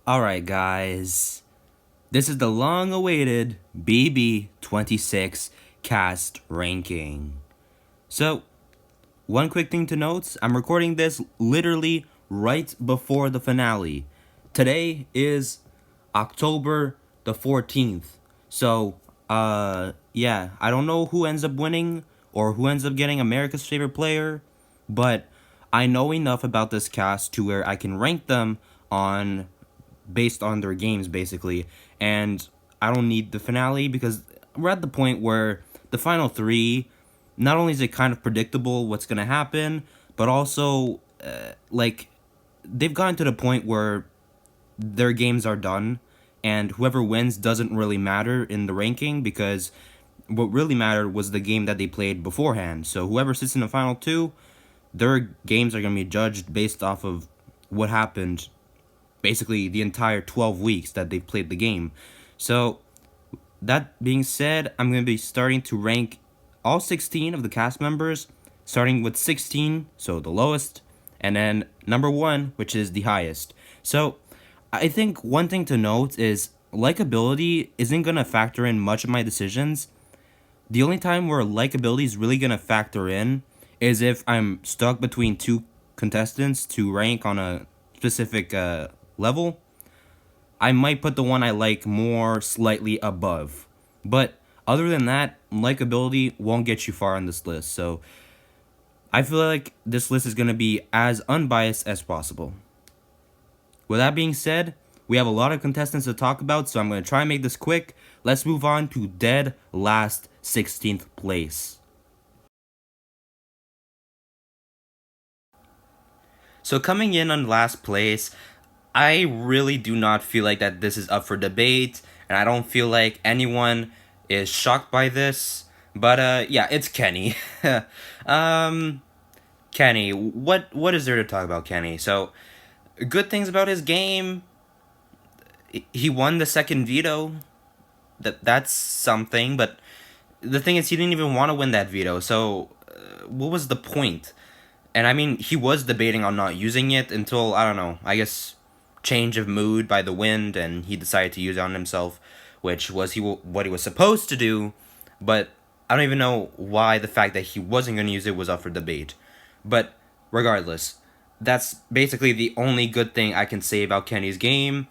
Alright, guys. This is the long awaited BB26 cast ranking. So, one quick thing to note, I'm recording this literally right before the finale. Today is October the 14th. So, yeah, I don't know who ends up winning or who ends up getting America's favorite player, but I know enough about this cast to where I can rank them on based on their games basically, and I don't need the finale because we're at the point where the final three, not only is it kind of predictable what's gonna happen, but also like they've gotten to the point where their games are done, and whoever wins doesn't really matter in the ranking because what really mattered was the game that they played beforehand. So whoever sits in the final two, their games are gonna be judged based off of what happened basically the entire 12 weeks that they've played the game. So, that being said, I'm going to be starting to rank all 16 of the cast members, starting with 16, so the lowest, and then number 1, which is the highest. So, I think one thing to note is likability isn't going to factor in much of my decisions. The only time where likability is really going to factor in is if I'm stuck between two contestants to rank on a specific level. I might put the one I like more slightly above. But other than that, likability won't get you far on this list. So I feel like this list is going to be as unbiased as possible. With that being said, we have a lot of contestants to talk about, so I'm going to try and make this quick. Let's move on to dead last 16th place. So coming in on last place, I really do not feel like that this is up for debate, and I don't feel like anyone is shocked by this. But yeah, it's Kenny. um, Kenny, what is there to talk about, Kenny? So, good things about his game. He won the second veto. That's something. But the thing is, he didn't even want to win that veto. So, what was the point? And I mean, he was debating on not using it until, I don't know, I guess change of mood by the wind, and he decided to use it on himself, which was what he was supposed to do. But I don't even know why the fact that he wasn't going to use it was up for debate. But regardless, that's basically the only good thing I can say about Kenny's game.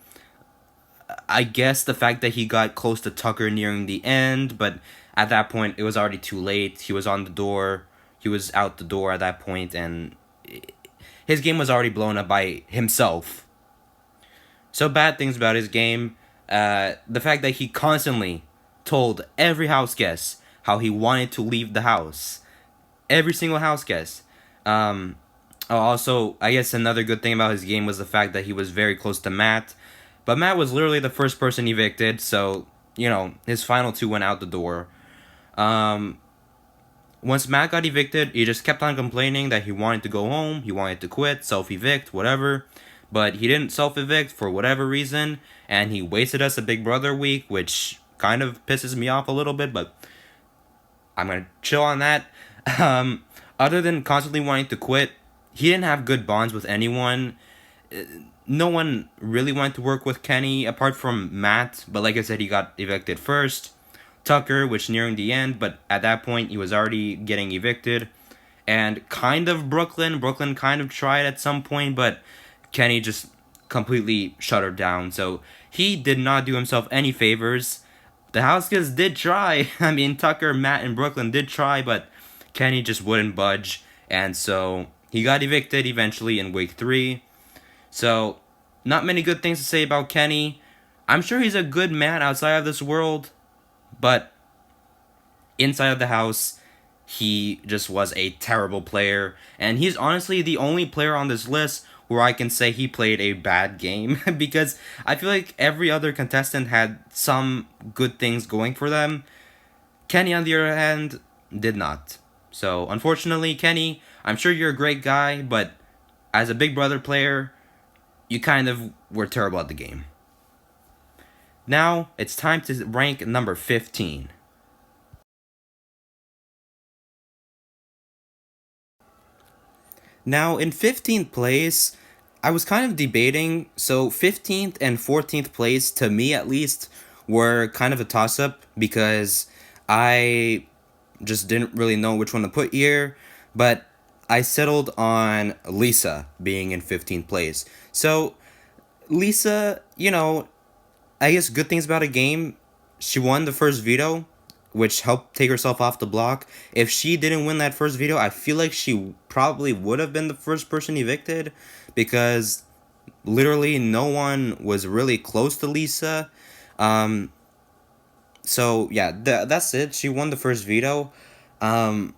I guess the fact that he got close to Tucker nearing the end, but at that point it was already too late. He was on the door. He was out the door at that point, and his game was already blown up by himself. So bad things about his game. The fact that he constantly told every house guest how he wanted to leave the house. Every single house guest. Also, I guess another good thing about his game was the fact that he was very close to Matt. But Matt was literally the first person evicted, so, his final two went out the door. Once Matt got evicted, he just kept on complaining that he wanted to go home, he wanted to quit, self-evict, whatever. But he didn't self-evict for whatever reason, and he wasted us a Big Brother week, which kind of pisses me off a little bit, but I'm gonna chill on that. Other than constantly wanting to quit, he didn't have good bonds with anyone. No one really wanted to work with Kenny apart from Matt, but like I said, he got evicted first. Tucker, which nearing the end, but at that point he was already getting evicted. And kind of Brooklyn. Brooklyn kind of tried at some point, but Kenny just completely shut her down. So he did not do himself any favors. The Houseguests did try. I mean, Tucker, Matt, and Brooklyn did try, but Kenny just wouldn't budge. And so he got evicted eventually in week 3. So, not many good things to say about Kenny. I'm sure he's a good man outside of this world, but inside of the house, he just was a terrible player. And he's honestly the only player on this list where I can say he played a bad game because I feel like every other contestant had some good things going for them. Kenny, on the other hand, did not. So, unfortunately, Kenny, I'm sure you're a great guy, but as a Big Brother player, you kind of were terrible at the game. Now, it's time to rank number 15. Now, in 15th place, I was kind of debating. So 15th and 14th place, to me at least, were kind of a toss up because I just didn't really know which one to put here. But I settled on Lisa being in 15th place. So Lisa, I guess good things about a game. She won the first veto, which helped take herself off the block. If she didn't win that first veto, I feel like she probably would have been the first person evicted because literally no one was really close to Lisa. Um, so yeah, that's it. She won the first veto. Um,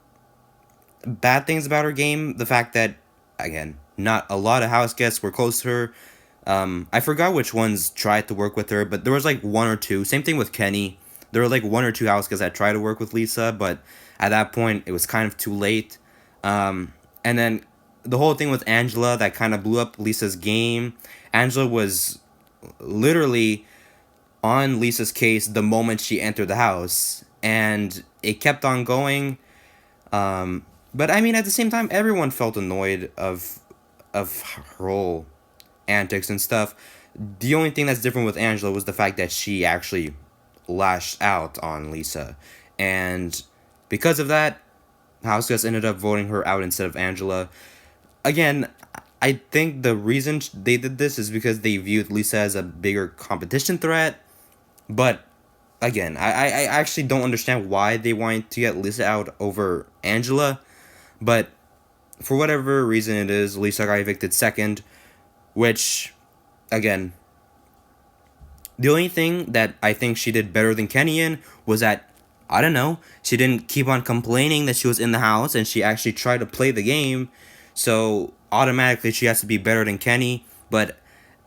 Bad things about her game: the fact that, again, not a lot of house guests were close to her. I forgot which ones tried to work with her, but there was like one or two. Same thing with Kenny. There were like one or two house guests that tried to work with Lisa, but at that point it was kind of too late. And then the whole thing with Angela that kind of blew up Lisa's game. Angela was literally on Lisa's case the moment she entered the house, and it kept on going. But I mean, at the same time, everyone felt annoyed of her whole antics and stuff. The only thing that's different with Angela was the fact that she actually lashed out on Lisa, and because of that, Houseguests ended up voting her out instead of Angela. Again, I think the reason they did this is because they viewed Lisa as a bigger competition threat. But again, I actually don't understand why they wanted to get Lisa out over Angela. But for whatever reason it is, Lisa got evicted second, which, again, the only thing that I think she did better than Kenny in was that, I don't know, she didn't keep on complaining that she was in the house and she actually tried to play the game. So automatically she has to be better than Kenny. But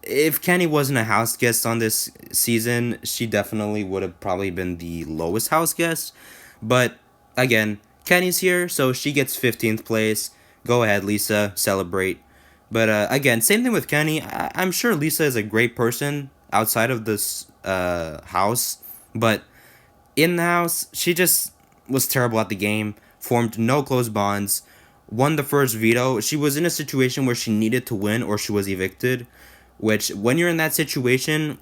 if Kenny wasn't a house guest on this season, she definitely would have probably been the lowest house guest. But again, Kenny's here, so she gets 15th place. Go ahead, Lisa, celebrate. But again, same thing with Kenny. I'm sure Lisa is a great person outside of this house, but in the house, she just was terrible at the game, formed no close bonds, won the first veto. She was in a situation where she needed to win or she was evicted, which when you're in that situation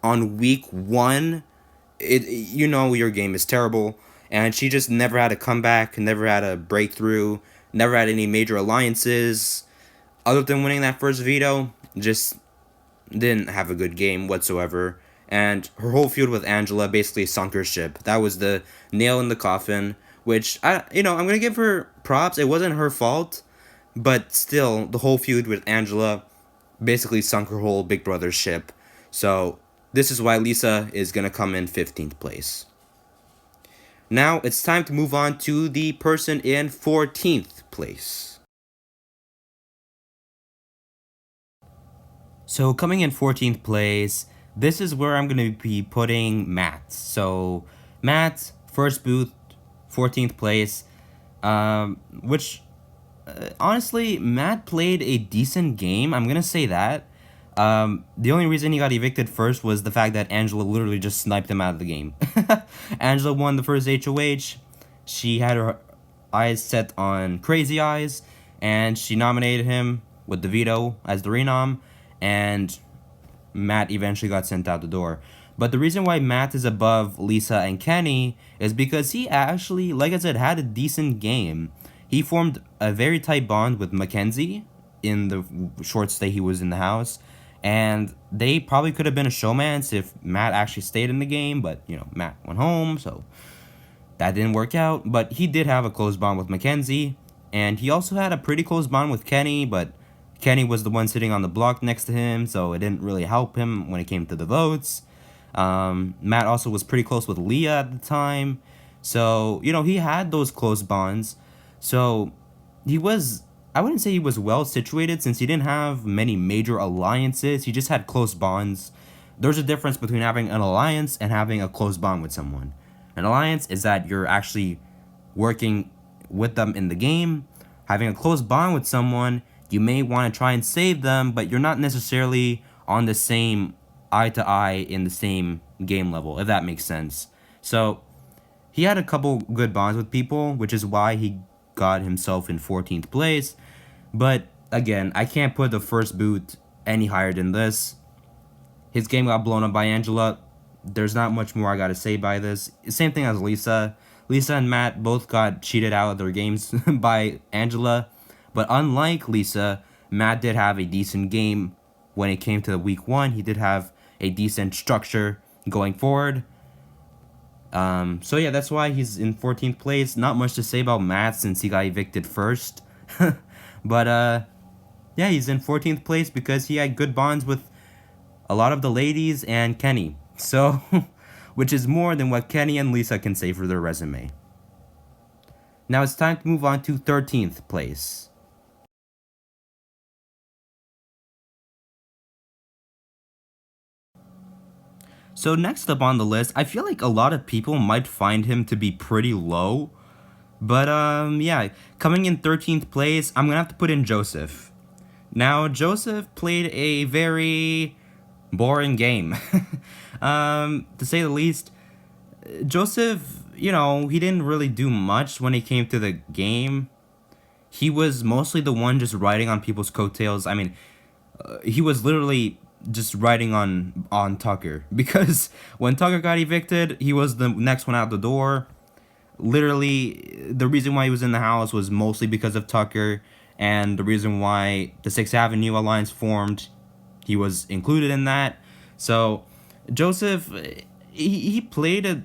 on week 1, your game is terrible, and she just never had a comeback, never had a breakthrough, never had any major alliances. Other than winning that first veto, just didn't have a good game whatsoever. And her whole feud with Angela basically sunk her ship. That was the nail in the coffin, which I'm gonna give her props. It wasn't her fault, but still, the whole feud with Angela basically sunk her whole Big Brother ship. So this is why Lisa is gonna come in 15th place. Now it's time to move on to the person in 14th place. So coming in 14th place, this is where I'm going to be putting Matt. So Matt, first booth, 14th place, which honestly, Matt played a decent game. I'm going to say that. The only reason he got evicted first was the fact that Angela literally just sniped him out of the game. Angela won the first HOH. She had her eyes set on Crazy Eyes, and she nominated him with the veto as the renom, and Matt eventually got sent out the door. But the reason why Matt is above Lisa and Kenny is because he actually, like I said, had a decent game. He formed a very tight bond with Mackenzie in the short stay he was in the house, and they probably could have been a showmance if Matt actually stayed in the game, but, Matt went home, so that didn't work out. But he did have a close bond with Mackenzie, and he also had a pretty close bond with Kenny, but Kenny was the one sitting on the block next to him, so it didn't really help him when it came to the votes. Matt also was pretty close with Leah at the time, so, he had those close bonds. So he was, I wouldn't say he was well situated since he didn't have many major alliances. He just had close bonds. There's a difference between having an alliance and having a close bond with someone. An alliance is that you're actually working with them in the game. Having a close bond with someone, you may want to try and save them, but you're not necessarily on the same eye to eye in the same game level, if that makes sense. So he had a couple good bonds with people, which is why he got himself in 14th place. But again, I can't put the first boot any higher than this. His game got blown up by Angela. There's not much more I gotta say by this. Same thing as Lisa. Lisa and Matt both got cheated out of their games by Angela. But unlike Lisa, Matt did have a decent game when it came to week one. He did have a decent structure going forward. So yeah, that's why he's in 14th place. Not much to say about Matt since he got evicted first. But yeah, he's in 14th place because he had good bonds with a lot of the ladies and Kenny. So, which is more than what Kenny and Lisa can say for their resume. Now it's time to move on to 13th place. So next up on the list, I feel like a lot of people might find him to be pretty low. But yeah, coming in 13th place, I'm gonna have to put in Joseph. Now, Joseph played a very boring game. To say the least. Joseph, he didn't really do much when it came to the game. He was mostly the one just riding on people's coattails. I mean, he was literally just riding on Tucker because when Tucker got evicted, he was the next one out the door. Literally, the reason why he was in the house was mostly because of Tucker, and the reason why the 6th Avenue Alliance formed, he was included in that. So, Joseph, he played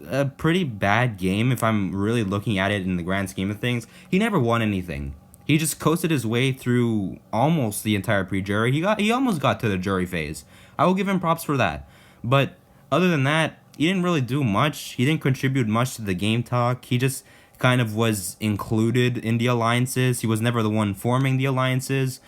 a pretty bad game if I'm really looking at it in the grand scheme of things. He never won anything. He just coasted his way through almost the entire pre-jury. He almost got to the jury phase. I will give him props for that. But other than that, he didn't really do much. He didn't contribute much to the game talk. He just kind of was included in the alliances. He was never the one forming the alliances.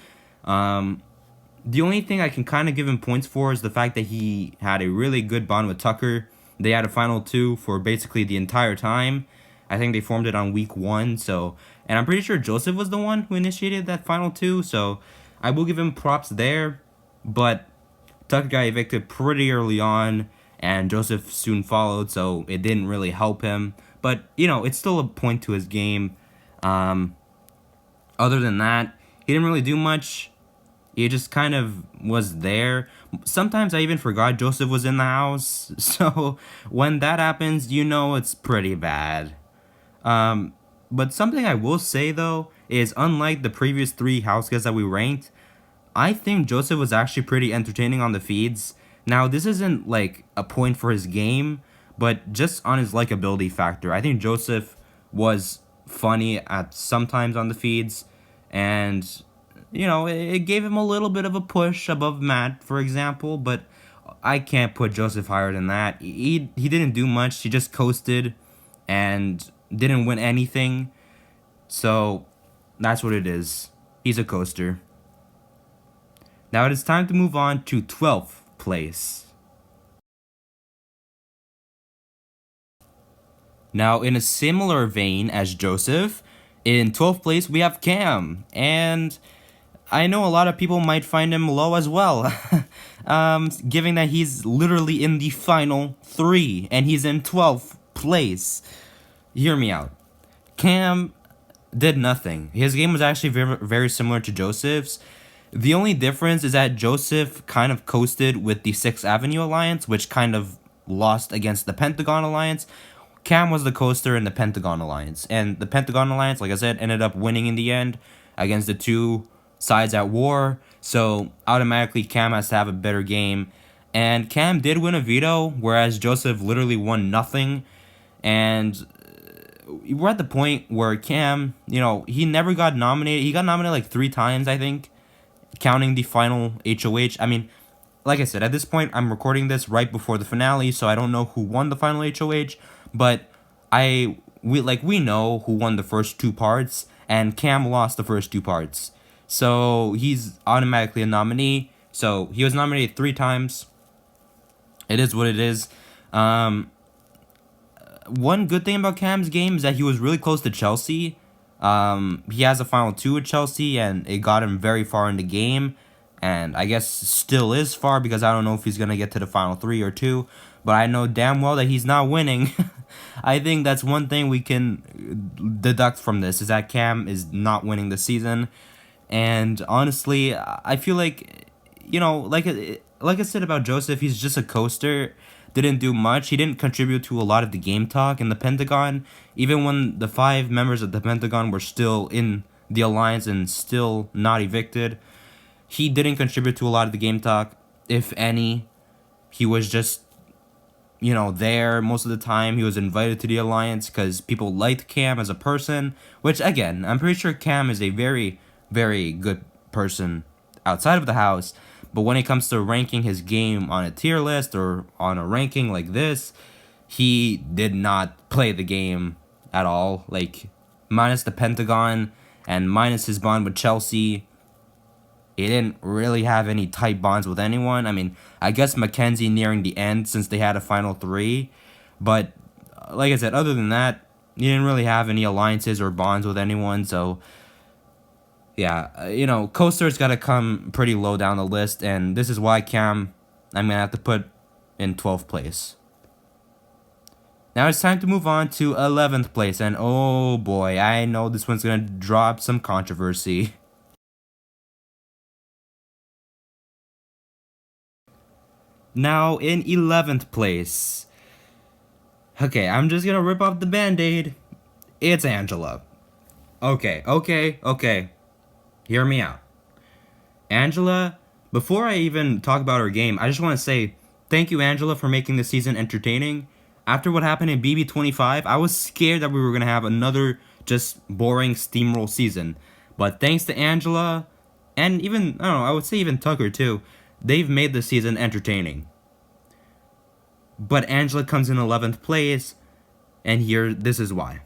The only thing I can kind of give him points for is the fact that he had a really good bond with Tucker. They had a final two for basically the entire time. I think they formed it on week one. So, and I'm pretty sure Joseph was the one who initiated that final two. So, I will give him props there. But Tucker got evicted pretty early on, and Joseph soon followed. So it didn't really help him. But it's still a point to his game. Other than that, he didn't really do much. He just kind of was there. Sometimes I even forgot Joseph was in the house. So when that happens, it's pretty bad. But something I will say though is unlike the previous 3 house guests that we ranked, I think Joseph was actually pretty entertaining on the feeds. Now this isn't like a point for his game, but just on his likability factor. I think Joseph was funny at sometimes on the feeds, and it gave him a little bit of a push above Matt, for example, but I can't put Joseph higher than that. He didn't do much. He just coasted and didn't win anything. So that's what it is. He's a coaster. Now it is time to move on to 12th place. Now, in a similar vein as Joseph, in 12th place we have Cam, and I know a lot of people might find him low as well, given that he's literally in the final 3, and he's in 12th place. Hear me out. Cam did nothing. His game was actually very, very similar to Joseph's. The only difference is that Joseph kind of coasted with the 6th Avenue Alliance, which kind of lost against the Pentagon Alliance. Cam was the coaster in the Pentagon Alliance, and the Pentagon Alliance, like I said, ended up winning in the end against the 2 sides at war, so automatically Cam has to have a better game. And Cam did win a veto, whereas Joseph literally won nothing. And we're at the point where Cam, he never got nominated. He got nominated like 3 times, I think, counting the final HOH. I mean, like I said, at this point, I'm recording this right before the finale, so I don't know who won the final HOH, but we know who won the first 2 parts, and Cam lost the first 2 parts. So he's automatically a nominee. So he was nominated 3 times. It is what it is. One good thing about Cam's game is that he was really close to Chelsea. He has a final 2 with Chelsea, and it got him very far in the game. And I guess still is far, because I don't know if he's going to get to the final 3 or 2. But I know damn well that he's not winning. I think that's one thing we can deduct from this, is that Cam is not winning the season. And honestly, I feel like, like I said about Joseph, he's just a coaster. Didn't do much. He didn't contribute to a lot of the game talk in the Pentagon. Even when the 5 members of the Pentagon were still in the alliance and still not evicted, he didn't contribute to a lot of the game talk, if any. He was just, there most of the time. He was invited to the alliance because people liked Cam as a person, which, again, I'm pretty sure Cam is a very, very good person outside of the house. But when it comes to ranking his game on a tier list or on a ranking like this, he did not play the game at all. Like, minus the Pentagon and minus his bond with Chelsea, he didn't really have any tight bonds with anyone. I mean, I guess Mackenzie nearing the end since they had a final 3. But, like I said, other than that, he didn't really have any alliances or bonds with anyone. So, yeah, Coaster's got to come pretty low down the list. And this is why Cam, I'm going to have to put in 12th place. Now it's time to move on to 11th place. And oh boy, I know this one's going to drop some controversy. Now, in 11th place. Okay, I'm just gonna rip off the band-aid. It's Angela. Okay. Hear me out. Angela, before I even talk about her game, I just want to say thank you, Angela, for making the season entertaining. After what happened in BB25, I was scared that we were gonna have another just boring steamroll season. But thanks to Angela, and even, I don't know, I would say even Tucker too, they've made the season entertaining. But Angela comes in 11th place, and here, this is why.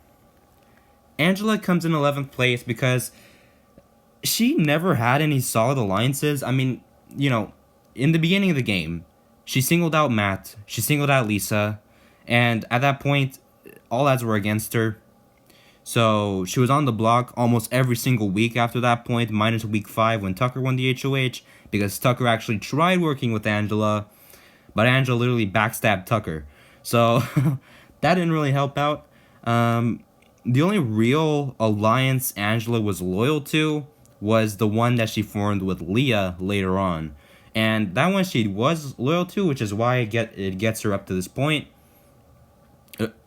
Angela comes in 11th place because she never had any solid alliances. I mean, in the beginning of the game, she singled out Matt, she singled out Lisa, and at that point, all odds were against her. So she was on the block almost every single week after that point, minus week 5 when Tucker won the HOH, because Tucker actually tried working with Angela, but Angela literally backstabbed Tucker. So that didn't really help out. The only real alliance Angela was loyal to was the one that she formed with Leah later on. And that one she was loyal to, which is why it gets her up to this point.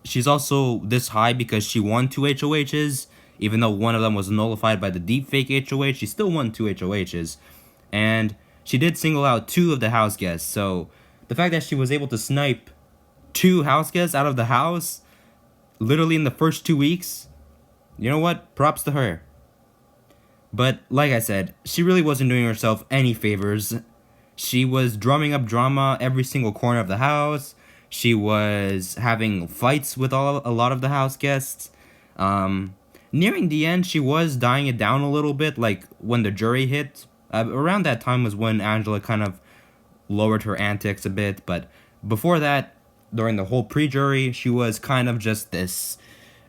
She's also this high because she won 2 HOHs. Even though one of them was nullified by the deepfake HOH, she still won 2 HOHs. And she did single out 2 of the house guests. So the fact that she was able to snipe 2 house guests out of the house, literally in the first 2 weeks, you know what? Props to her. But like I said, she really wasn't doing herself any favors. She was drumming up drama every single corner of the house. She was having fights with a lot of the house guests. Nearing the end, she was dying it down a little bit, like when the jury hit. Around that time was when Angela kind of lowered her antics a bit. But before that, during the whole pre-jury, she was kind of just this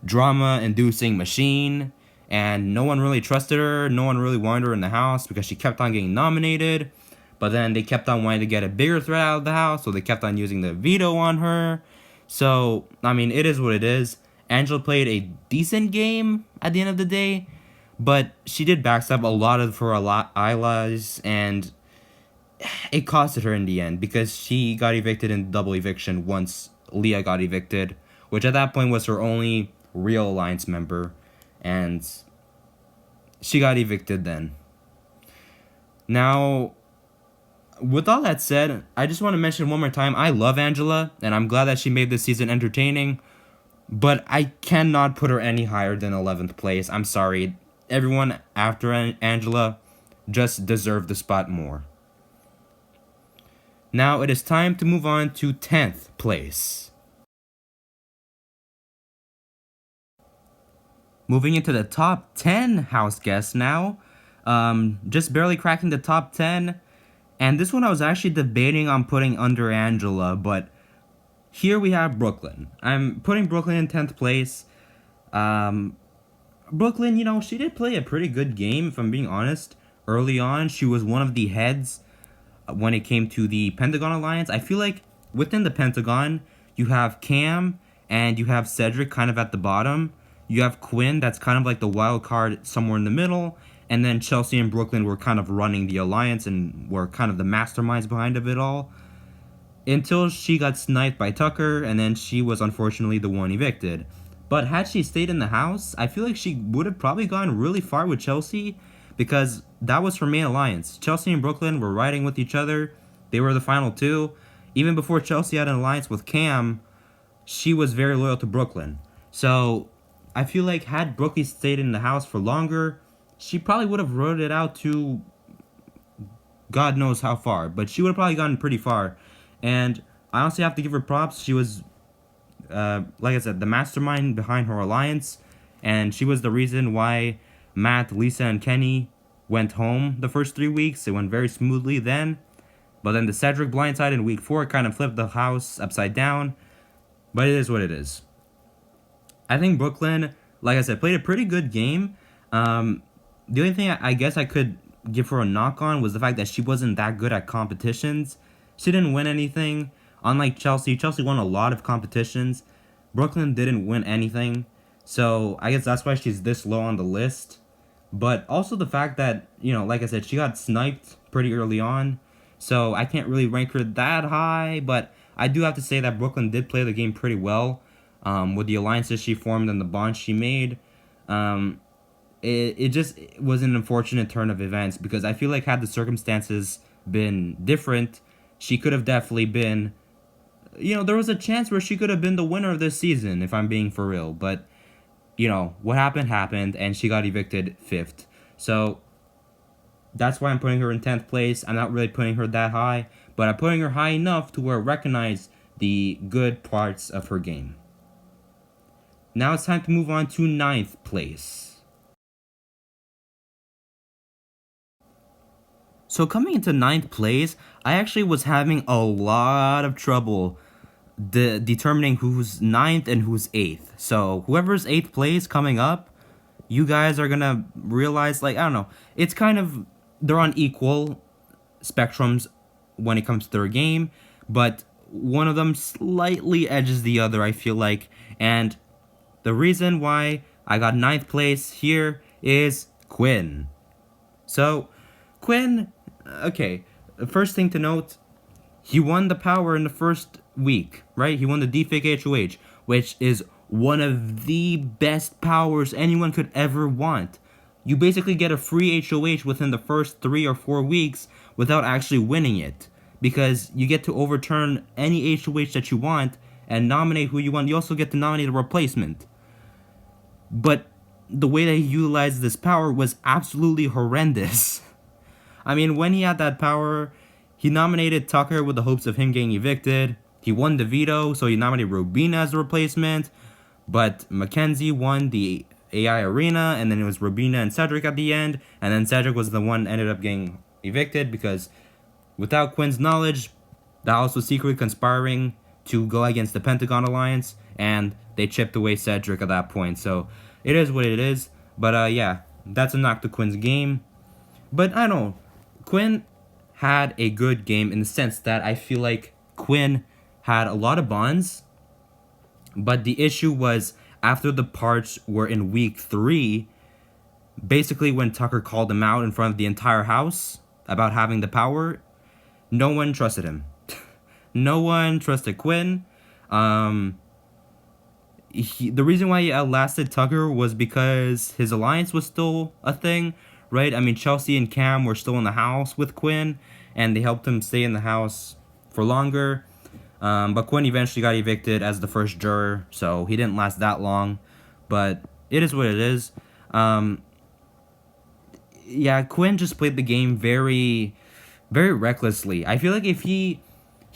drama-inducing machine. And no one really trusted her. No one really wanted her in the house because she kept on getting nominated. But then they kept on wanting to get a bigger threat out of the house, so they kept on using the veto on her. So, I mean, it is what it is. Angela played a decent game at the end of the day, but she did backstab a lot of her allies, and it costed her in the end because she got evicted in double eviction once Leah got evicted, which at that point was her only real alliance member, and she got evicted then. Now, with all that said, I just want to mention one more time, I love Angela, and I'm glad that she made this season entertaining, but I cannot put her any higher than 11th place. I'm sorry. Everyone after Angela just deserved the spot more. Now it is time to move on to 10th place. Moving into the top 10 house guests now. Just barely cracking the top 10. And this one I was actually debating on putting under Angela, but here we have Brooklyn. I'm putting Brooklyn in 10th place. Brooklyn, she did play a pretty good game, if I'm being honest. Early on, she was one of the heads when it came to the Pentagon Alliance. I feel like within the Pentagon, you have Cam and you have Cedric kind of at the bottom. You have Quinn, that's kind of like the wild card somewhere in the middle. and then Chelsea and Brooklyn were kind of running the alliance and were kind of the masterminds behind of it all until she got sniped by Tucker, and then she was unfortunately the one evicted. But had she stayed in the house, I feel like she would have probably gone really far with Chelsea, because that was her main alliance. Chelsea and Brooklyn were riding with each other. They were the final two. Even before Chelsea had an alliance with Cam, she was very loyal to Brooklyn. So I feel like had Brooklyn stayed in the house for longer, she probably would have rode it out to God knows how far, but she would have probably gotten pretty far. And I honestly have to give her props. She was, like I said, the mastermind behind her alliance, and she was the reason why Matt, Lisa, and Kenny went home the first 3 weeks. It went very smoothly then. But then the Cedric blindside in week 4 kind of flipped the house upside down. But it is what it is. I think Brooklyn, like I said, played a pretty good game. The only thing I guess I could give her a knock on was the fact that she wasn't that good at competitions. She didn't win anything. Unlike Chelsea, Chelsea won a lot of competitions. Brooklyn didn't win anything. So I guess that's why she's this low on the list. But also the fact that, like I said, she got sniped pretty early on. So I can't really rank her that high. But I do have to say that Brooklyn did play the game pretty well. With the alliances she formed and the bonds she made. It just was an unfortunate turn of events, because I feel like had the circumstances been different, she could have definitely been, there was a chance where she could have been the winner of this season, if I'm being for real. But, what happened, and she got evicted 5th. So that's why I'm putting her in 10th place. I'm not really putting her that high, but I'm putting her high enough to where I recognize the good parts of her game. Now it's time to move on to 9th place. So coming into 9th place, I actually was having a lot of trouble determining who's 9th and who's 8th. So whoever's 8th place coming up, you guys are gonna realize, I don't know, it's kind of, they're on equal spectrums when it comes to their game, but one of them slightly edges the other, I feel like. And the reason why I got 9th place here is Quinn. So Quinn, okay, the first thing to note, he won the power in the first week, right? He won the Defake HOH, which is one of the best powers anyone could ever want. You basically get a free HOH within the first 3 or 4 weeks without actually winning it, because you get to overturn any HOH that you want and nominate who you want. You also get to nominate a replacement. But the way that he utilized this power was absolutely horrendous. I mean, when he had that power, he nominated Tucker with the hopes of him getting evicted. He won the veto, so he nominated Robina as a replacement. But Mackenzie won the AI arena, and then it was Robina and Cedric at the end. And then Cedric was the one that ended up getting evicted, because without Quinn's knowledge, the house was secretly conspiring to go against the Pentagon Alliance, and they chipped away Cedric at that point. So it is what it is. But yeah, that's a knock to Quinn's game. But I don't know. Quinn had a good game in the sense that I feel like Quinn had a lot of bonds, but the issue was after the parts were in week 3, basically when Tucker called him out in front of the entire house about having the power, no one trusted him. No one trusted Quinn. The reason why he outlasted Tucker was because his alliance was still a thing, right? I mean, Chelsea and Cam were still in the house with Quinn, and they helped him stay in the house for longer. But Quinn eventually got evicted as the first juror, so he didn't last that long. But it is what it is. Yeah, Quinn just played the game very, very recklessly. I feel like if he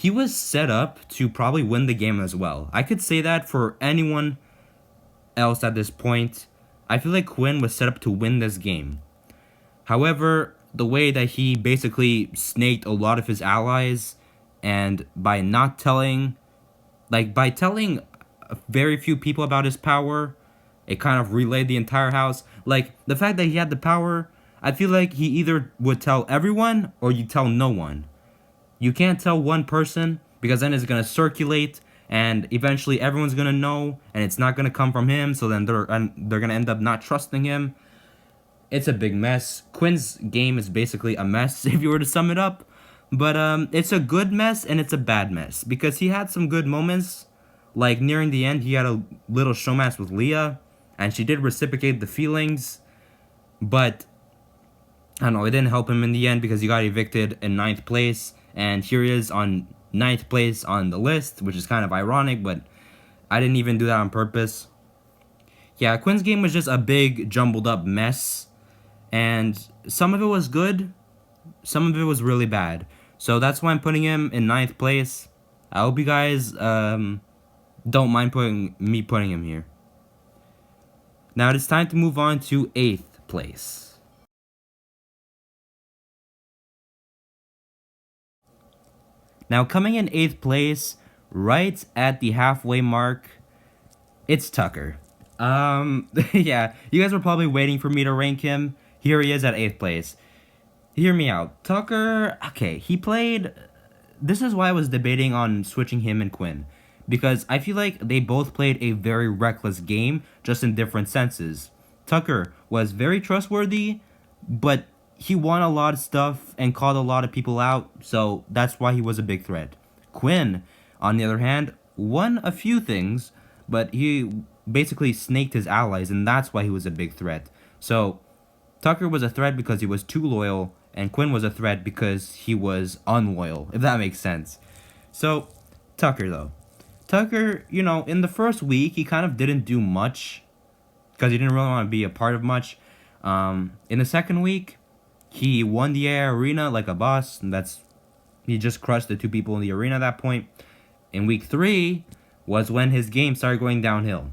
was set up to probably win the game as well. I could say that for anyone else at this point. I feel like Quinn was set up to win this game. However, the way that he basically snaked a lot of his allies, and by telling very few people about his power, it kind of relayed the entire house. Like, the fact that he had the power, I feel like he either would tell everyone or you tell no one. You can't tell one person, because then it's going to circulate, and eventually everyone's going to know, and it's not going to come from him, so then they're going to end up not trusting him. it's a big mess. Quinn's game is basically a mess if you were to sum it up. But it's a good mess and it's a bad mess because he had some good moments. Like nearing the end, he had a little showmatch with Leah, and she did reciprocate the feelings. But I don't know, it didn't help him in the end because he got evicted in ninth place, and here he is on ninth place on the list, which is kind of ironic, but I didn't even do that on purpose. Yeah, Quinn's game was just a big, jumbled up mess, and some of it was good, some of it was really bad. So that's why I'm putting him in ninth place. I hope you guys don't mind putting him here. Now it is time to move on to eighth place. Now coming in eighth place, right at the halfway mark, it's Tucker. Yeah, you guys were probably waiting for me to rank him. Here he is at eighth place. Hear me out. Tucker, okay, he played. This is why I was debating on switching him and Quinn. Because I feel like they both played a very reckless game, just in different senses. Tucker was very trustworthy, but he won a lot of stuff and called a lot of people out, so that's why he was a big threat. Quinn, on the other hand, won a few things, but he basically snaked his allies, and that's why he was a big threat. So, Tucker was a threat because he was too loyal, and Quinn was a threat because he was unloyal, if that makes sense. So, Tucker, though. Tucker, you know, in the first week, he kind of didn't do much because he didn't really want to be a part of much. In the second week, he won the air arena like a boss, and he just crushed the two people in the arena at that point. In week 3 was when his game started going downhill.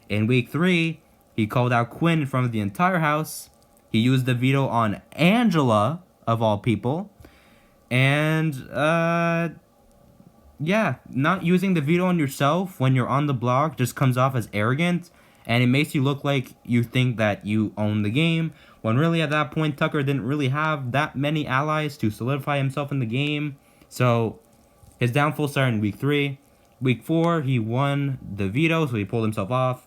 In week 3, he called out Quinn in front of the entire house. He used the veto on Angela, of all people. And, yeah, not using the veto on yourself when you're on the block just comes off as arrogant. And it makes you look like you think that you own the game. When really at that point, Tucker didn't really have that many allies to solidify himself in the game. So, his downfall started in week 3. Week 4, he won the veto, so he pulled himself off.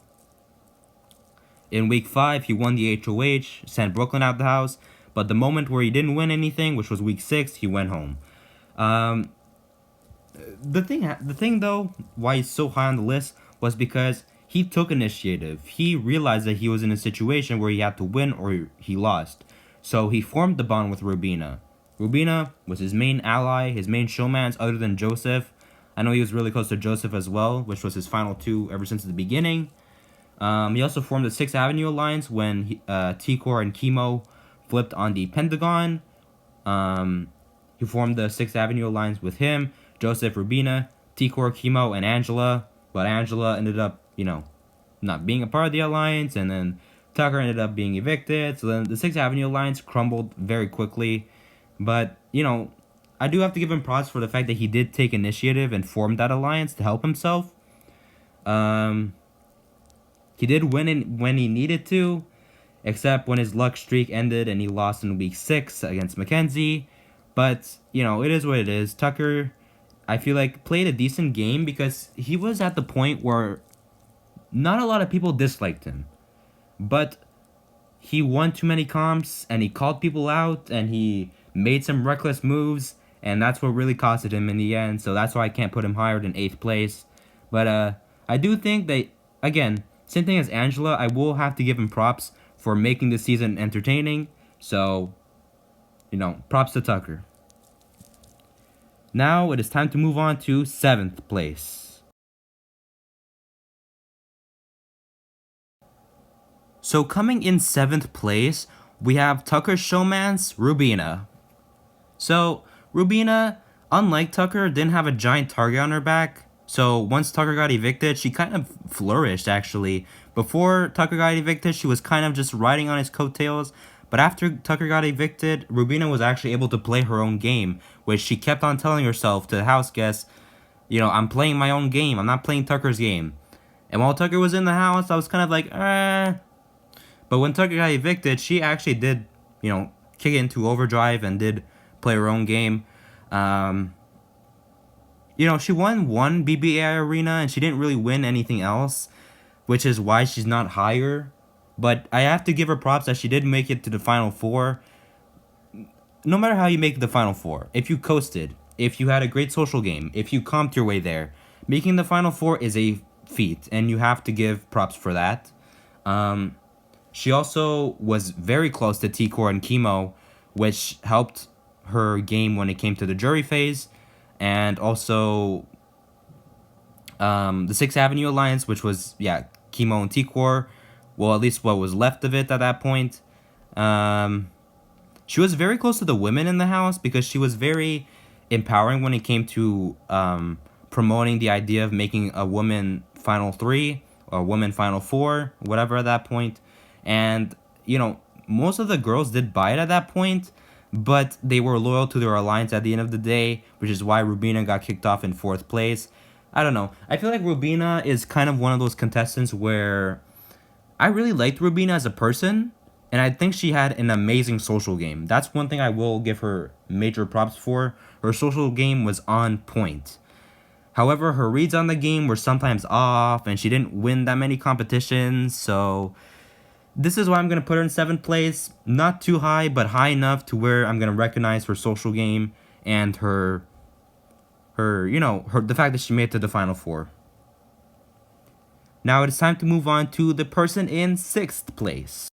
In week 5, he won the HOH, sent Brooklyn out the house. But the moment where he didn't win anything, which was week 6, he went home. The thing though, why he's so high on the list was because he took initiative. He realized that he was in a situation where he had to win or he lost. So he formed the bond with Rubina. Rubina was his main ally, his main showmans other than Joseph. I know he was really close to Joseph as well, which was his final two ever since the beginning. He also formed the 6th Avenue Alliance when T-Core and Chemo flipped on the Pentagon. He formed the 6th Avenue Alliance with him, Joseph, Rubina, T-Core, Chemo, and Angela. But Angela ended up, not being a part of the alliance, and then Tucker ended up being evicted. So then the 6th Avenue Alliance crumbled very quickly. But, I do have to give him props for the fact that he did take initiative and form that alliance to help himself. He did win when he needed to, except when his luck streak ended and he lost in week 6 against Mackenzie. But, it is what it is. Tucker, I feel like, played a decent game because he was at the point where not a lot of people disliked him. But he won too many comps, and he called people out, and he made some reckless moves, and that's what really costed him in the end. So that's why I can't put him higher than 8th place. But I do think that, again, same thing as Angela, I will have to give him props for making the season entertaining. So, props to Tucker. Now it is time to move on to 7th place. So coming in 7th place, we have Tucker's showmance, Rubina. So, Rubina, unlike Tucker, didn't have a giant target on her back. So once Tucker got evicted, she kind of flourished, actually. Before Tucker got evicted, she was kind of just riding on his coattails. But after Tucker got evicted, Rubina was actually able to play her own game, which she kept on telling herself to the house guests, I'm playing my own game. I'm not playing Tucker's game. And while Tucker was in the house, I was kind of like, But when Tucker got evicted, she actually did, kick it into overdrive and did play her own game. She won one BBA arena and she didn't really win anything else, which is why she's not higher. But I have to give her props that she did make it to the final four. No matter how you make the final four, if you coasted, if you had a great social game, if you comped your way there, making the final four is a feat, and you have to give props for that. She also was very close to T-Core and Chemo, which helped her game when it came to the jury phase, and also the Sixth Avenue Alliance, which was, yeah, Chemo and T-Core, well, at least what was left of it at that point. She was very close to the women in the house because she was very empowering when it came to promoting the idea of making a woman final three or woman final four, whatever at that point. And, most of the girls did buy it at that point, but they were loyal to their alliance at the end of the day, which is why Rubina got kicked off in fourth place. I don't know. I feel like Rubina is kind of one of those contestants where I really liked Rubina as a person, and I think she had an amazing social game. That's one thing I will give her major props for. Her social game was on point. However, her reads on the game were sometimes off, and she didn't win that many competitions, so this is why I'm going to put her in 7th place. Not too high, but high enough to where I'm going to recognize her social game and her the fact that she made it to the final four. Now it's time to move on to the person in 6th place.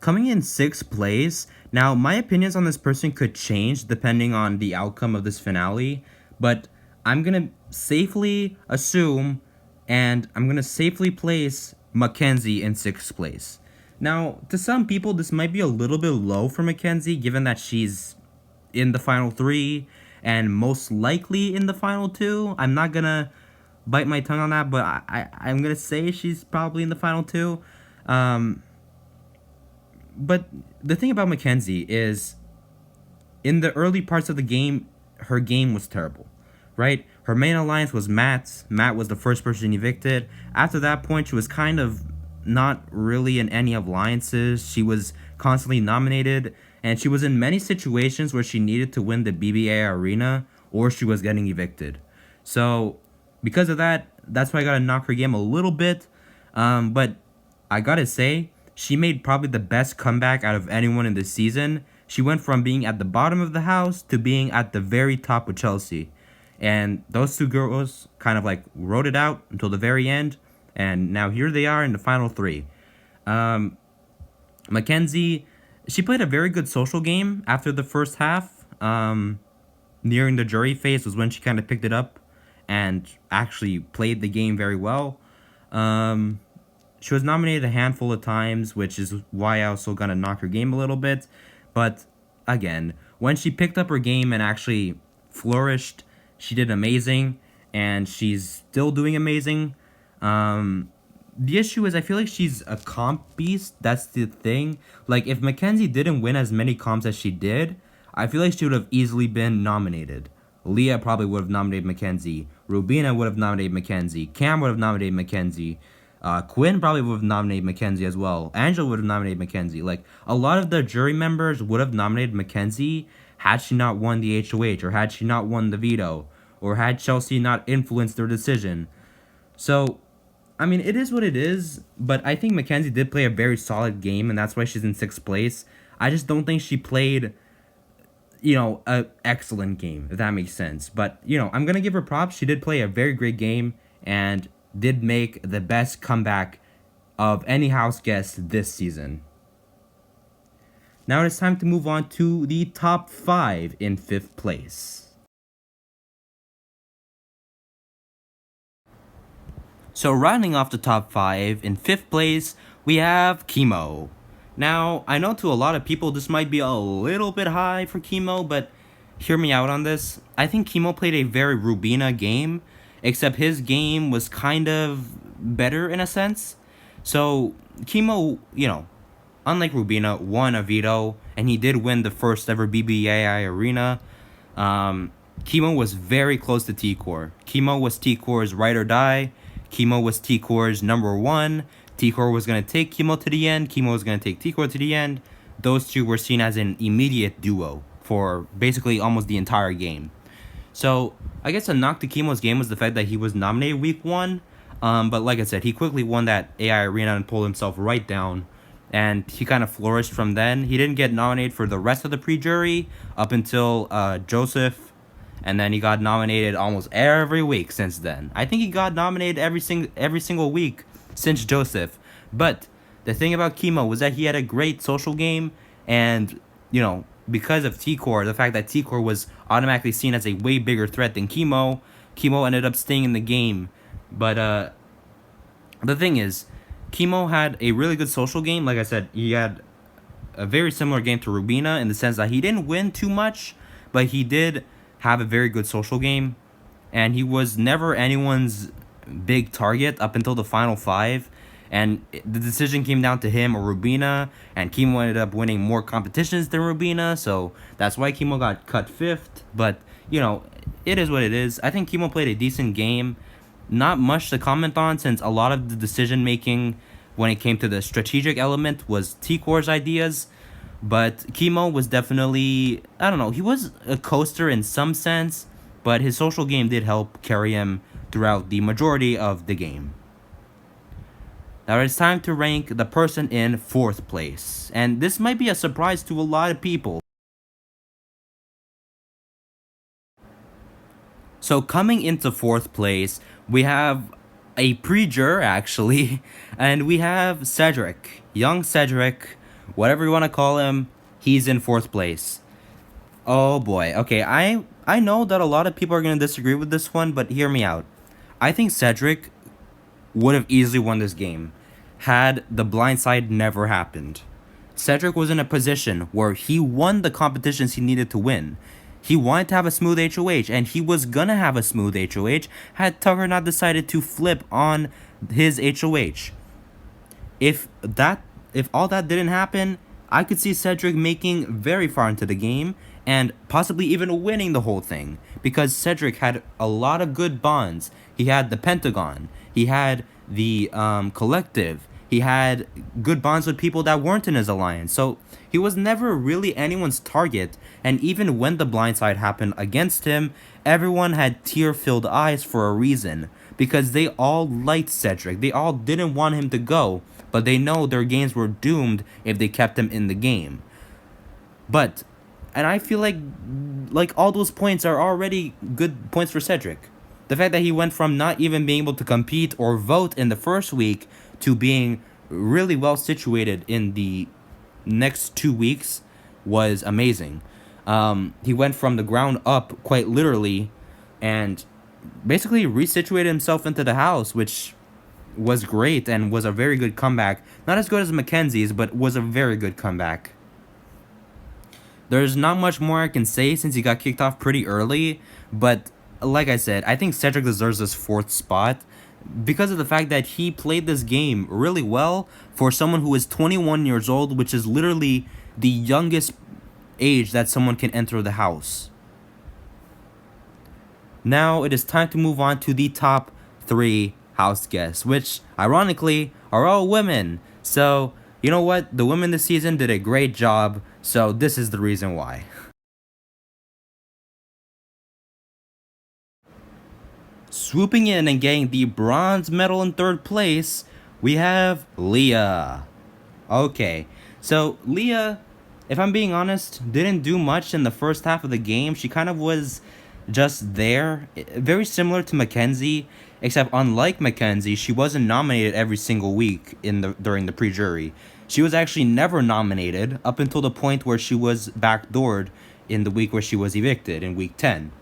Coming in 6th place, now my opinions on this person could change depending on the outcome of this finale, but I'm going to safely assume and I'm going to safely place Mackenzie in 6th place. Now, to some people, this might be a little bit low for Mackenzie, given that she's in the final 3 and most likely in the final 2. I'm not going to bite my tongue on that, but I'm going to say she's probably in the final 2. But the thing about Mackenzie is, in the early parts of the game, her game was terrible, right? Her main alliance was Matt. Matt was the first person evicted. After that point, she was kind of not really in any alliances. She was constantly nominated, and she was in many situations where she needed to win the BBA arena or she was getting evicted. So, because of that, that's why I gotta knock her game a little bit. But I gotta say, she made probably the best comeback out of anyone in this season. She went from being at the bottom of the house to being at the very top with Chelsea. And those two girls kind of like rode it out until the very end. And now here they are in the final 3. Mackenzie, she played a very good social game after the first half. Nearing the jury phase was when she kind of picked it up and actually played the game very well. She was nominated a handful of times, which is why I also got to knock her game a little bit. But again, when she picked up her game and actually flourished, she did amazing, and she's still doing amazing. The issue is I feel like she's a comp beast. That's the thing. Like, if Mackenzie didn't win as many comps as she did, I feel like she would have easily been nominated. Leah probably would have nominated Mackenzie. Rubina would have nominated Mackenzie. Cam would have nominated Mackenzie. Quinn probably would have nominated Mackenzie as well. Angela would have nominated Mackenzie. Like, a lot of the jury members would have nominated Mackenzie had she not won the HOH, or had she not won the veto, or had Chelsea not influenced their decision. So, I mean, it is what it is, but I think Mackenzie did play a very solid game, and that's why she's in 6th place. I just don't think she played, an excellent game, if that makes sense. But, I'm going to give her props. She did play a very great game, and did make the best comeback of any house guest this season. Now it's time to move on to the top 5 in 5th place. So rounding off the top 5, in 5th place, we have Chemo. Now, I know to a lot of people this might be a little bit high for Chemo, but hear me out on this. I think Chemo played a very Rubina game, except his game was kind of better in a sense. So, Chemo, unlike Rubina, won a veto, and he did win the first ever BBAI arena. Chemo was very close to T-Core. Chemo was T-Core's ride or die. Chemo was T-Core's number 1. T-Core was going to take Chemo to the end. Chemo was going to take T-Core to the end. Those two were seen as an immediate duo for basically almost the entire game. So I guess a knock to Chemo's game was the fact that he was nominated week one. But like I said, he quickly won that AI arena and pulled himself right down. And he kind of flourished from then. He didn't get nominated for the rest of the pre-jury up until Joseph, and then he got nominated almost every week since then. I think he got nominated every single week since Joseph. But the thing about Chemo was that he had a great social game, and because of T-Core, the fact that T-Core was automatically seen as a way bigger threat than Chemo, Chemo ended up staying in the game. But the thing is, Chemo had a really good social game. Like I said, he had a very similar game to Rubina in the sense that he didn't win too much, but he did have a very good social game, and he was never anyone's big target up until the final five. And the decision came down to him or Rubina, and Chemo ended up winning more competitions than Rubina, so that's why Chemo got cut fifth. But it is what it is. I think Chemo played a decent game. Not much to comment on since a lot of the decision making when it came to the strategic element was T-Core's ideas. But Chemo was definitely, I don't know, he was a coaster in some sense, but his social game did help carry him throughout the majority of the game. Now it's time to rank the person in fourth place, and this might be a surprise to a lot of people. So coming into fourth place, we have a pre-juror actually, and we have Cedric, young Cedric, whatever you want to call him. He's in fourth place. Oh boy. Okay, I know that a lot of people are gonna disagree with this one, but hear me out. I think Cedric would have easily won this game had the blind side never happened. Cedric was in a position where he won the competitions he needed to win. He wanted to have a smooth HOH, and he was gonna have a smooth HOH had Tucker not decided to flip on his HOH. If all that didn't happen, I could see Cedric making very far into the game and possibly even winning the whole thing, because Cedric had a lot of good bonds. He had the Pentagon, he had the Collective, he had good bonds with people that weren't in his alliance, so he was never really anyone's target. And even when the blindside happened against him, everyone had tear-filled eyes for a reason, because they all liked Cedric. They all didn't want him to go, but they know their games were doomed if they kept him in the game. And I feel like all those points are already good points for Cedric. The fact that he went from not even being able to compete or vote in the first week to being really well situated in the next 2 weeks was amazing. He went from the ground up, quite literally, and basically resituated himself into the house, which was great and was a very good comeback. Not as good as Mackenzie's, but was a very good comeback. There's not much more I can say since he got kicked off pretty early, but like I said, I think Cedric deserves this fourth spot because of the fact that he played this game really well for someone who is 21 years old, which is literally the youngest age that someone can enter the house. Now it is time to move on to the top 3 house guests, which ironically are all women. So, you know what? The women this season did a great job, so this is the reason why. Swooping in and getting the bronze medal in third place, we have Leah. Okay, so Leah, if I'm being honest, didn't do much in the first half of the game. She kind of was just there, very similar to Mackenzie, except unlike Mackenzie, she wasn't nominated every single week during the pre-jury. She was actually never nominated up until the point where she was backdoored in the week where she was evicted in week 10.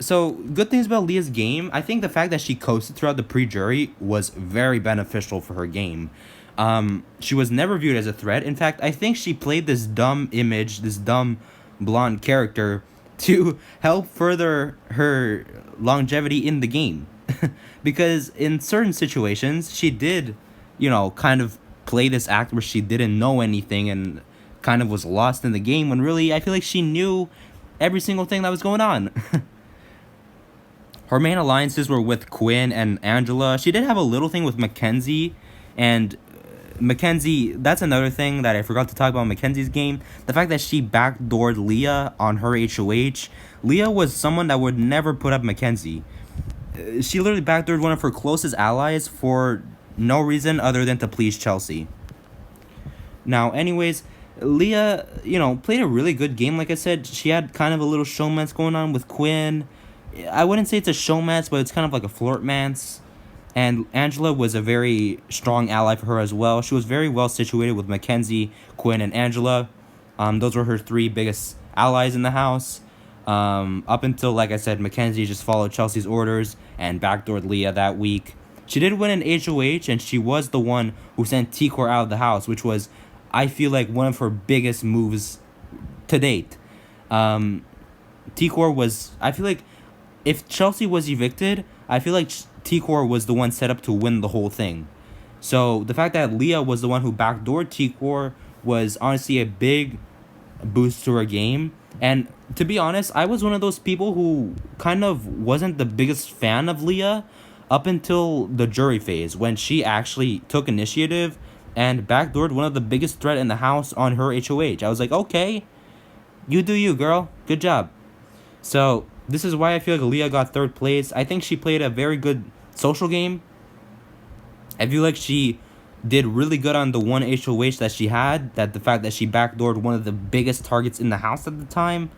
So good things about Leah's game. I think the fact that she coasted throughout the pre-jury was very beneficial for her game. She was never viewed as a threat. In fact, I think she played this dumb image, this dumb blonde character to help further her longevity in the game. Because in certain situations, she did, kind of play this act where she didn't know anything and kind of was lost in the game, when really I feel like she knew every single thing that was going on. Her main alliances were with Quinn and Angela. She did have a little thing with Mackenzie, and Mackenzie, that's another thing that I forgot to talk about Mackenzie's game. The fact that she backdoored Leah on her HOH. Leah was someone that would never put up Mackenzie. She literally backdoored one of her closest allies for no reason other than to please Chelsea. Now, anyways, Leah, played a really good game. Like I said, she had kind of a little showmance going on with Quinn. I wouldn't say it's a showmance, but it's kind of like a flirtmance. And Angela was a very strong ally for her as well. She was very well situated with Mackenzie, Quinn, and Angela. Those were her three biggest allies in the house. Up until, like I said, Mackenzie just followed Chelsea's orders and backdoored Leah that week. She did win an HOH, and she was the one who sent T-Core out of the house, which was, I feel like, one of her biggest moves to date. T-Core was, I feel like, if Chelsea was evicted, I feel like T-Core was the one set up to win the whole thing. So the fact that Leah was the one who backdoored T-Core was honestly a big boost to her game. And to be honest, I was one of those people who kind of wasn't the biggest fan of Leah up until the jury phase, when she actually took initiative and backdoored one of the biggest threat in the house on her HOH. I was like, okay, you do you, girl. Good job. So this is why I feel like Leah got third place. I think she played a very good social game. I feel like she did really good on the one HOH that she had. That the fact that she backdoored one of the biggest targets in the house at the time.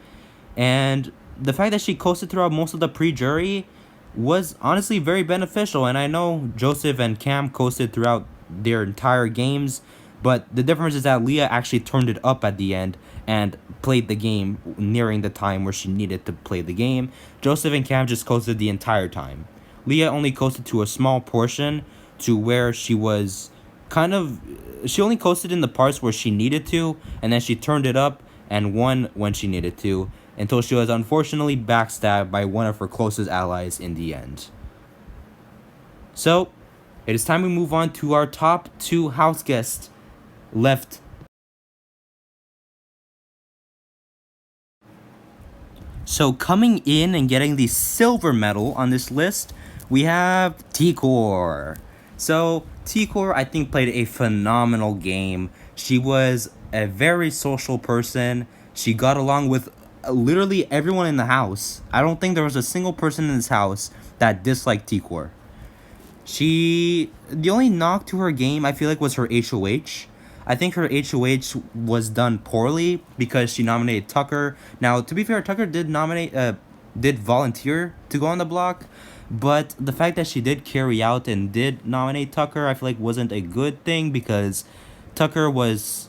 And the fact that she coasted throughout most of the pre-jury was honestly very beneficial. And I know Joseph and Cam coasted throughout their entire games. But the difference is that Leah actually turned it up at the end and played the game nearing the time where she needed to play the game. Joseph and Cam just coasted the entire time. Leah only coasted to a small portion, to where she was she only coasted in the parts where she needed to, and then she turned it up and won when she needed to, until she was unfortunately backstabbed by one of her closest allies in the end. So, it is time we move on to our top two house guests left. So coming in and getting the silver medal on this list, we have T-Core. So T-Core, I think, played a phenomenal game. She was a very social person. She got along with literally everyone in the house. I don't think there was a single person in this house that disliked T-Core. The only knock to her game, I feel like, was her HOH. I think her HOH was done poorly because she nominated Tucker. Now, to be fair, Tucker did volunteer to go on the block, but the fact that she did carry out and did nominate Tucker, I feel like wasn't a good thing, because Tucker was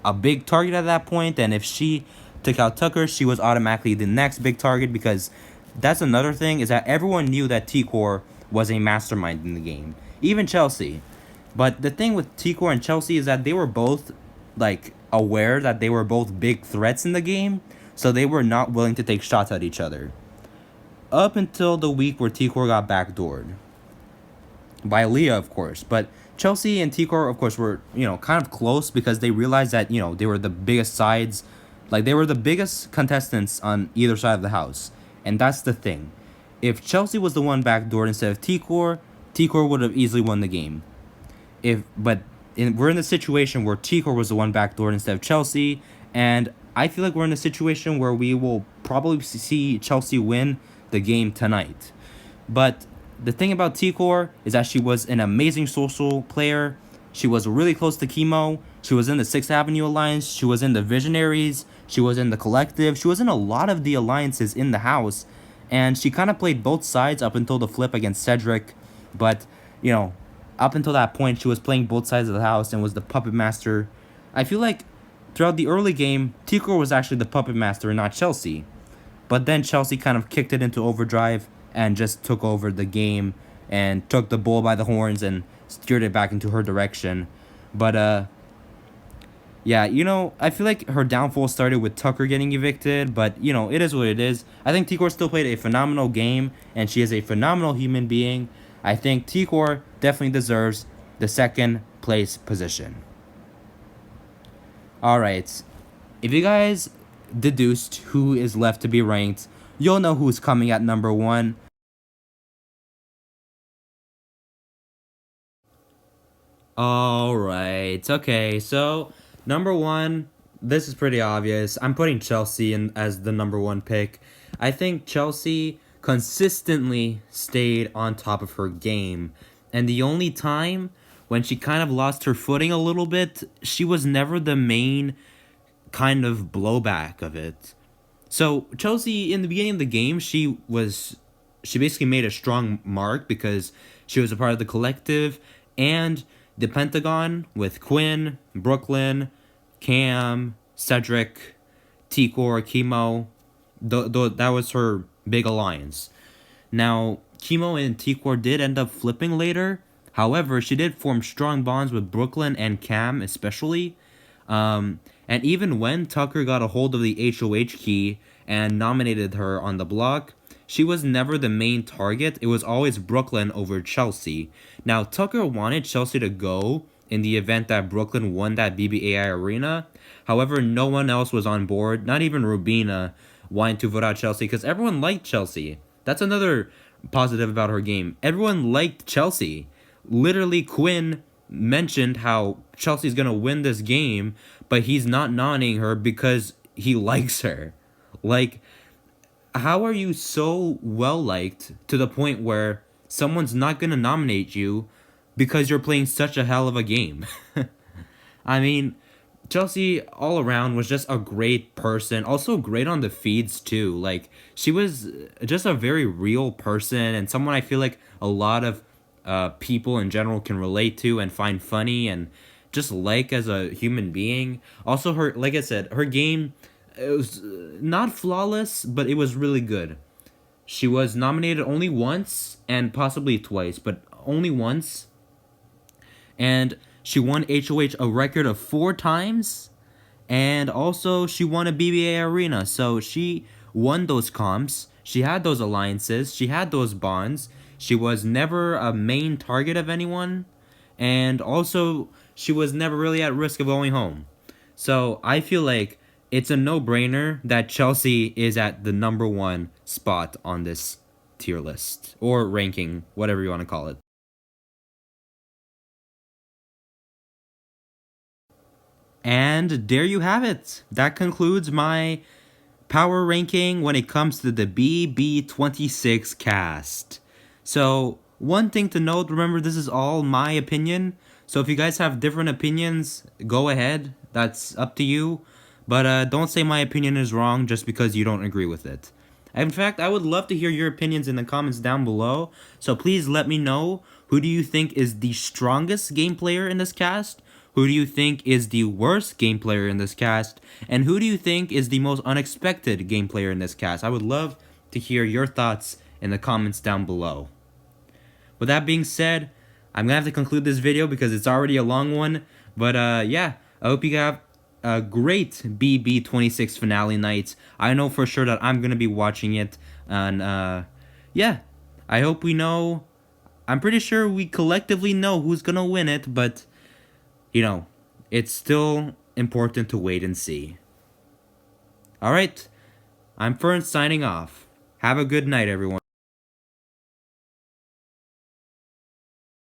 a big target at that point, and if she took out Tucker, she was automatically the next big target, because that's another thing, is that everyone knew that T-Core was a mastermind in the game, even Chelsea. But the thing with T-Core and Chelsea is that they were both, aware that they were both big threats in the game, so they were not willing to take shots at each other. Up until the week where T-Core got backdoored. By Leah, of course. But Chelsea and T-Core, of course, were, kind of close, because they realized that, they were the biggest sides. They were the biggest contestants on either side of the house. And that's the thing. If Chelsea was the one backdoored instead of T-Core, T-Core would have easily won the game. We're in the situation where T-Core was the one backdoored instead of Chelsea, and I feel like we're in a situation where we will probably see Chelsea win the game tonight. But the thing about T-Core is that she was an amazing social player. She was really close to Chemo. She was in the 6th Avenue Alliance. She was in the Visionaries. She was in the Collective. She was in a lot of the alliances in the house, and she kind of played both sides up until the flip against Cedric. But, up until that point, she was playing both sides of the house and was the puppet master. I feel like throughout the early game, T-Core was actually the puppet master and not Chelsea. But then Chelsea kind of kicked it into overdrive and just took over the game and took the bull by the horns and steered it back into her direction. But, I feel like her downfall started with Tucker getting evicted, but, it is what it is. I think T-Core still played a phenomenal game, and she is a phenomenal human being. I think T-Core definitely deserves the second place position. Alright, if you guys deduced who is left to be ranked, you'll know who's coming at number 1. All right. Okay. So, number one, this is pretty obvious. I'm putting Chelsea in as the number one pick. I think Chelsea consistently stayed on top of her game. And the only time when she kind of lost her footing a little bit, she was never the main kind of blowback of it. So Chelsea in the beginning of the game, she basically made a strong mark because she was a part of the collective and the Pentagon with Quinn, Brooklyn, Cam, Cedric, Tikor, Chemo. That was her big alliance. Now, Chemo and Tikor did end up flipping later. However, she did form strong bonds with Brooklyn and Cam, especially. And even when Tucker got a hold of the HOH key and nominated her on the block, she was never the main target. It was always Brooklyn over Chelsea. Now, Tucker wanted Chelsea to go in the event that Brooklyn won that BBAI arena. However, no one else was on board, not even Rubina wanted to vote out Chelsea because everyone liked Chelsea. That's another positive about her game. Everyone liked Chelsea. Literally, Quinn mentioned how Chelsea's gonna win this game, but he's not nominating her because he likes her. Like, how are you so well liked to the point where someone's not gonna nominate you because you're playing such a hell of a game? I mean, Chelsea all around was just a great person. Also great on the feeds too. Like she was just a very real person and someone I feel like a lot of people in general can relate to and find funny and just like as a human being. Also her like I said, her game it was not flawless, but it was really good. She was nominated only once and possibly twice, but only once and she won HOH a record of 4 times. And also, she won a BBA arena. So she won those comps. She had those alliances. She had those bonds. She was never a main target of anyone. And also, she was never really at risk of going home. So I feel like it's a no-brainer that Chelsea is at the number one spot on this tier list. Or ranking, whatever you want to call it. And there you have it. That concludes my power ranking when it comes to the BB26 cast. So, one thing to note, remember this is all my opinion. So if you guys have different opinions, go ahead. That's up to you. But don't say my opinion is wrong just because you don't agree with it. In fact, I would love to hear your opinions in the comments down below. So please let me know, who do you think is the strongest game player in this cast? Who do you think is the worst game player in this cast? And who do you think is the most unexpected game player in this cast? I would love to hear your thoughts in the comments down below. With that being said, I'm going to have to conclude this video because it's already a long one. But yeah, I hope you have a great BB26 finale night. I know for sure that I'm going to be watching it. And yeah, I hope we know. I'm pretty sure we collectively know who's going to win it. But, you know, it's still important to wait and see. Alright, I'm Fern signing off. Have a good night, everyone.